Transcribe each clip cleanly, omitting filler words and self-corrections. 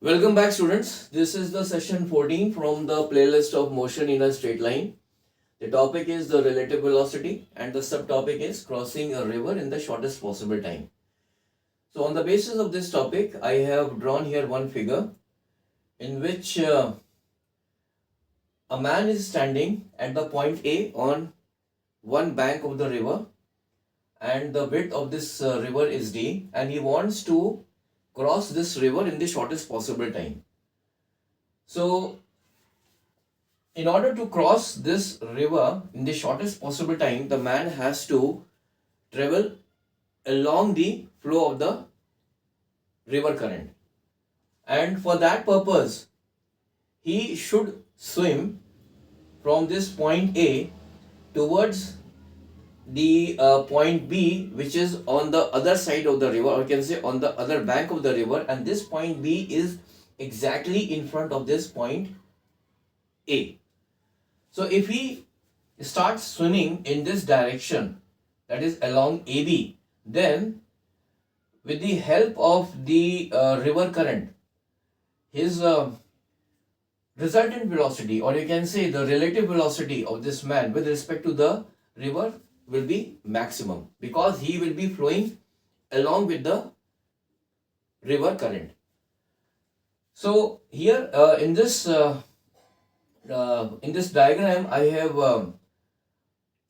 Welcome back, students. This is the session 14 from the playlist of motion in a straight line. The topic is the relative velocity and the subtopic is crossing a river in the shortest possible time. So on the basis of this topic, I have drawn here one figure in which a man is standing at the point A on one bank of the river, and the width of this river is D, and he wants to cross this river in the shortest possible time. So in order to cross this river in the shortest possible time, the man has to travel along the flow of the river current. And for that purpose, he should swim from this point A towards the point B, which is on the other side of the river, or you can say on the other bank of the river, and this point B is exactly in front of this point A. So if he starts swimming in this direction, that is along AB, then with the help of the river current, his resultant velocity, or you can say the relative velocity of this man with respect to the river will be maximum, because he will be flowing along with the river current. So here in this diagram, I have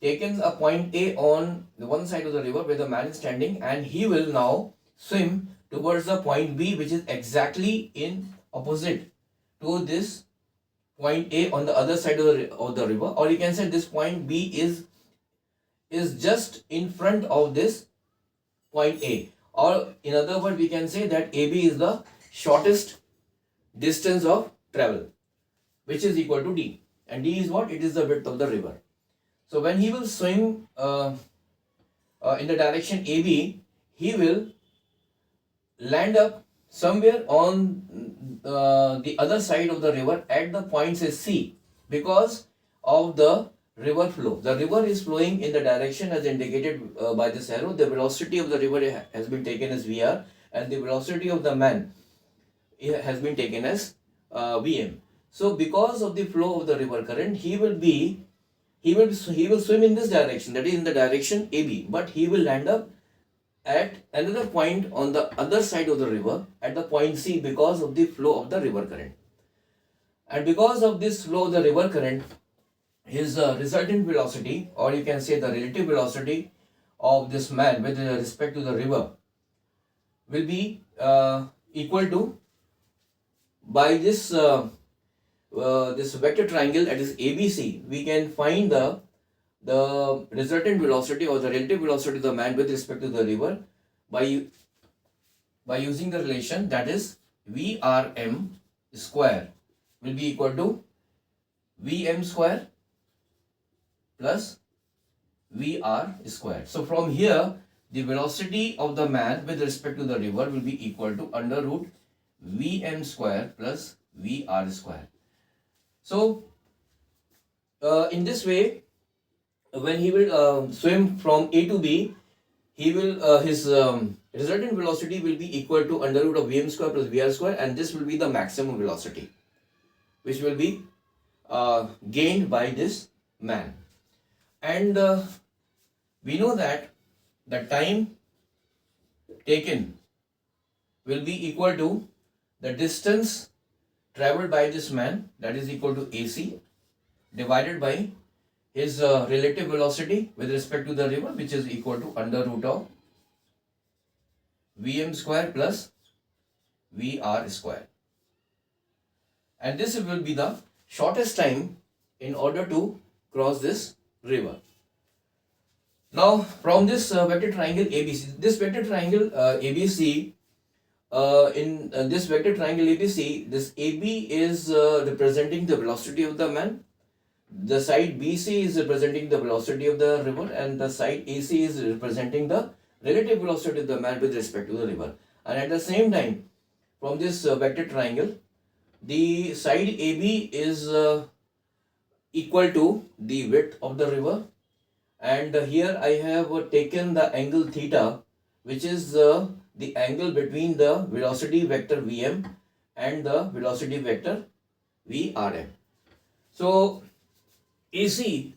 taken a point A on the one side of the river where the man is standing, and he will now swim towards the point B, which is exactly in opposite to this point A on the other side of the river, or you can say this point B is just in front of this point A, or in other words we can say that AB is the shortest distance of travel, which is equal to D, and D is what? It is the width of the river. So when he will swim in the direction AB, he will land up somewhere on the other side of the river at the point say C, because of the river flow. The river is flowing in the direction as indicated by this arrow. The velocity of the river has been taken as VR, and the velocity of the man has been taken as Vm. So because of the flow of the river current, he will swim in this direction, that is in the direction AB, but he will land up at another point on the other side of the river at the point C, because of the flow of the river current. And because of this flow of the river current, his resultant velocity, or you can say the relative velocity of this man with respect to the river, will be equal to, by this this vector triangle, that is ABC, we can find the resultant velocity or the relative velocity of the man with respect to the river by using the relation, that is VRM square will be equal to Vm square plus VR square. So from here, the velocity of the man with respect to the river will be equal to under root Vm square plus VR square. So in this way, when he will swim from A to B, he will his resultant velocity will be equal to under root of Vm square plus VR square, and this will be the maximum velocity which will be gained by this man. And we know that the time taken will be equal to the distance traveled by this man, that is equal to AC, divided by his relative velocity with respect to the river, which is equal to under root of Vm square plus VR square. And this will be the shortest time in order to cross this river. Now from this vector triangle ABC, this vector triangle ABC, in this vector triangle ABC, this AB is representing the velocity of the man, the side BC is representing the velocity of the river, and the side AC is representing the relative velocity of the man with respect to the river. And at the same time, from this vector triangle, the side AB is equal to the width of the river, and here I have taken the angle theta, which is the angle between the velocity vector Vm and the velocity vector VRM. So AC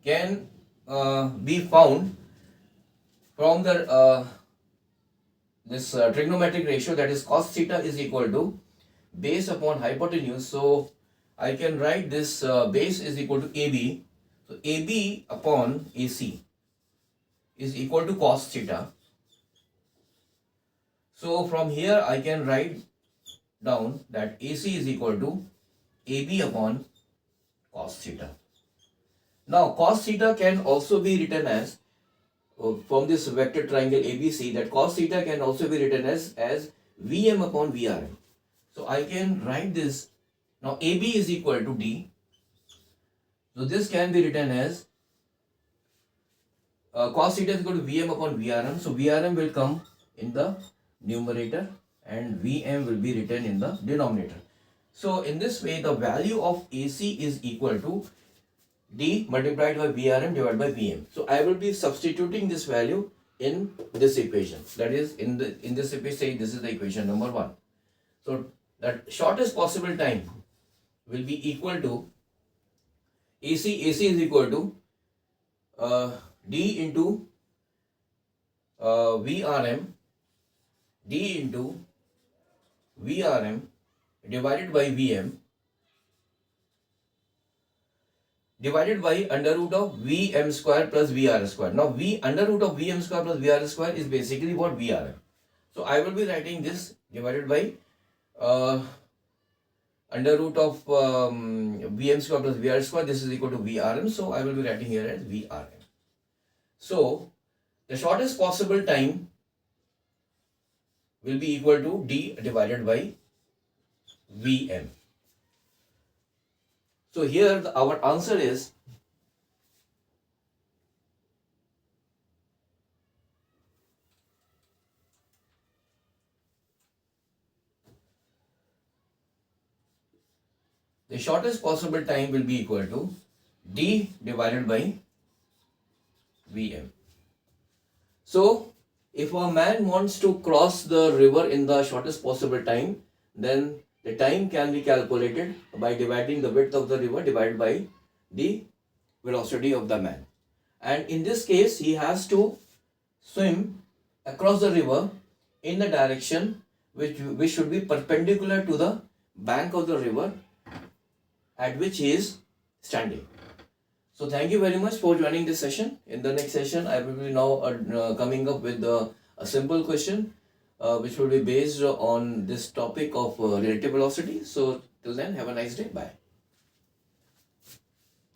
can be found from the this trigonometric ratio, that is cos theta is equal to base upon hypotenuse. So I can write this base is equal to AB. So AB upon AC is equal to cos theta. So from here I can write down that AC is equal to AB upon cos theta. Now cos theta can also be written as from this vector triangle ABC, that cos theta can also be written as Vm upon Vrm. So I can write this. Now AB is equal to D. So this can be written as cos theta is equal to Vm upon Vrm. So Vrm will come in the numerator and Vm will be written in the denominator. So in this way the value of AC is equal to D multiplied by Vrm divided by Vm. So I will be substituting this value in this equation. That is in this equation, say this is the equation number 1. So that shortest possible time will be equal to AC is equal to D into Vrm, D into Vrm divided by Vm divided by under root of Vm square plus Vr square. Now under root of Vm square plus Vr square is basically what Vrm. So I will be writing this divided by under root of Vm square plus Vr square. This is equal to Vrm. So I will be writing here as Vrm. So the shortest possible time will be equal to D divided by Vm. So here our answer is the shortest possible time will be equal to D divided by Vm. So if a man wants to cross the river in the shortest possible time, then the time can be calculated by dividing the width of the river divided by the velocity of the man. And in this case, he has to swim across the river in the direction which should be perpendicular to the bank of the river at which he is standing. So thank you very much for joining this session. In the next session, I will be now coming up with a simple question which will be based on this topic of relative velocity. So till then, have a nice day. Bye.